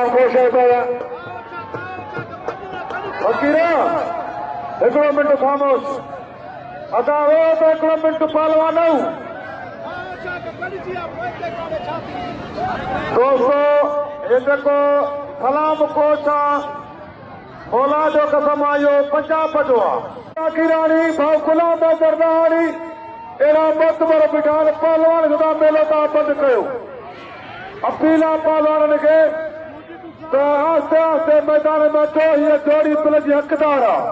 सलाम ख़ुश है पिया फकीर हिकिड़ो मिंट खामोश असां वियो त हिकिड़ो मिंट पहलवान दोस्तो ये जेको सलाम कोच मौला जो कसम आयो पंजाब जो आहे राणी भाउ गुलाम दरदारी अहिड़ा मोतबर बिठान पहलवान ख़ुदा मेलो तव्हां बंदि कयो अपील आहे पहलवाननि खे त आस्ते आस्ते मैदान में अचो हीअ जोड़ी पिल जी हक़दार आहे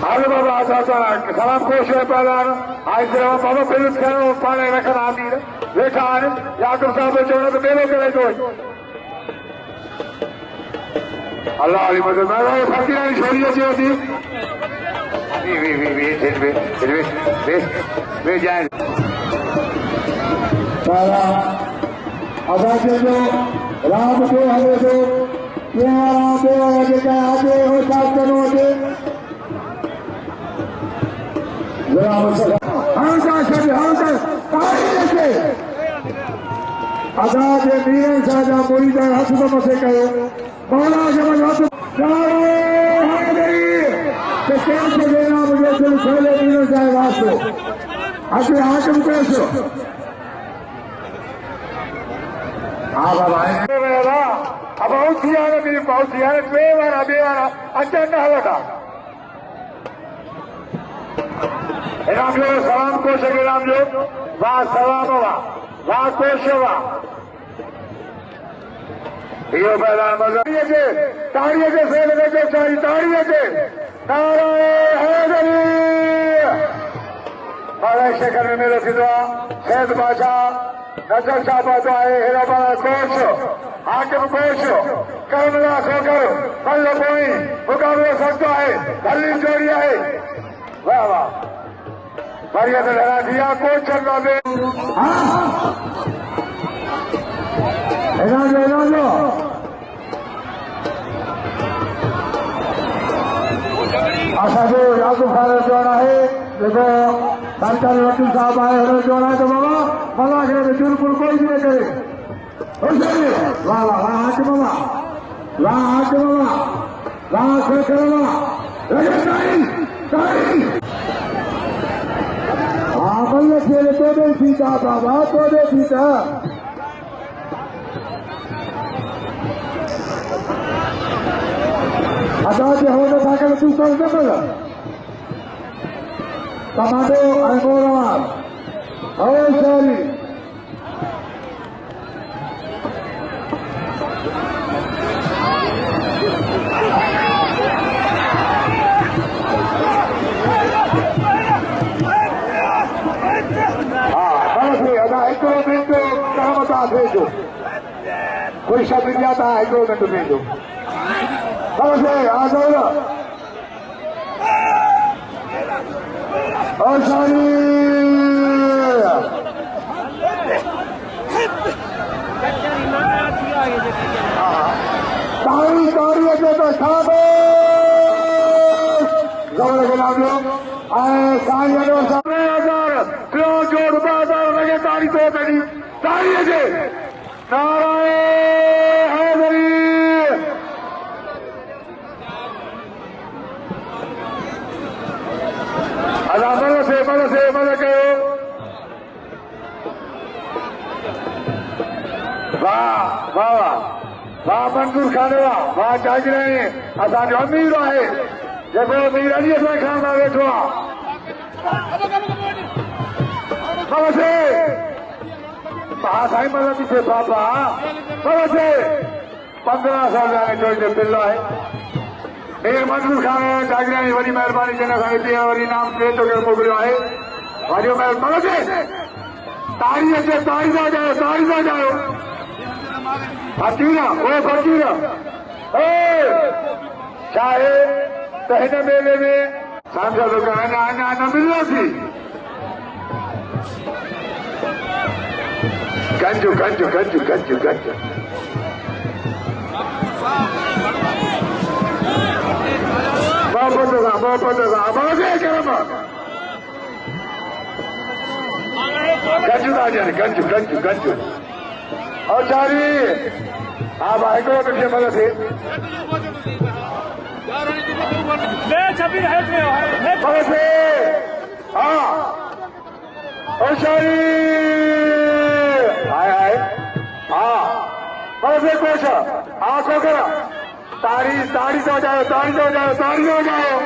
हालो बाबा सलाम ख़ुश है पहलवान आज बाबा बिल्कुल खड़ो पाणे रखंदा आमीर वेठा आहिनि यादव साहिब चवणो त मेलो करे थो अल्लाह अली मदद मैं फकीरानी छोड़ी अचे थी वे जाए असांखे जो राम खे हले थो कीअं जेका अचे उहो छा करिणो हुजे अदा जे मीरन शाह जा मुरीद हथ तो मथे कयो मौला खे हथ देना मुझे दिल खोले मीरन शाह वास्ते अचे हाकिम पेश हाँ बाबा अब बहुत मेरी बहुत टे वारा बे वारा अचन न हलंदा इनाम जो सलाम कोश इनाम जो वाह सलाम वाह कोश वाह इहो मैदान ताड़ीअ जे सेल वेठो चाहिए ताड़ीअ जे नारे हैदरी माला शेखर में मेलो थींदो आहे सैद बादशाह नजर शाह पातो आहे हेड़ा वारा कोश हाकिम कोश करमला सोकर पल्लो पोई मुक़ाबिलो सख्तो आहे हली जोड़ी आहे वाह वाह बढ़िया तो लगा दिया कोच चल रहा है असांजो यादव साहिब चवणु आहे जेको सरकारी वकील साहब आहे हुनजो चवणु आहे त बाबा भला खे बिल्कुलु कोई बि न करे वाह वाह वाह हाकिम वाह हाकिम वाह शेखर वाह खेल तोड़े सीता बाबा तोड़े सीता अदा जे हो था तू कर दे टमाटो अंगोरावाल और शहरी भेजो कोई शब्द जाता है 2 मिनट भेजो बस आ जाओ और शानी तारी तारी के तो खाबो जबर के नाम लो आए साईं जो 1000 क्यों जोड़ बाजार लगे तारी तो करी तारी जे नारायण हैदरी अल्लाह मदद कयो वाह वाह वाह मंजूर खाने वाह जागरे असांजो अमीर आहे जेको अमीर अलीअ सां खाना वेठो आहे साईं मदद से बाबा बस 15 साल जो बिल है मंजूर खान जागरानी वही मेहरबानी जन वरी नाम टे तो मोकिलियो आहे वरी महिरबानी तारीअ ते तारी था जाओ फकीर वो फकीर छा आहे त हिन मेले में साम्हूं दुकान अञा न मिलियो थी गंजू गंजू गंजू गंजू गंजू बाबा गंजू था यार गंजू गंजू गंजू और जारी हाँ भाई को पीछे मदद थी ले छबीर है मदद थी हाँ और जारी हाय हाय हाँ मदद थी कोच हाँ को करा ताड़ी ताड़ी हो जाओ ताड़ी हो जाओ ताड़ी हो जाओ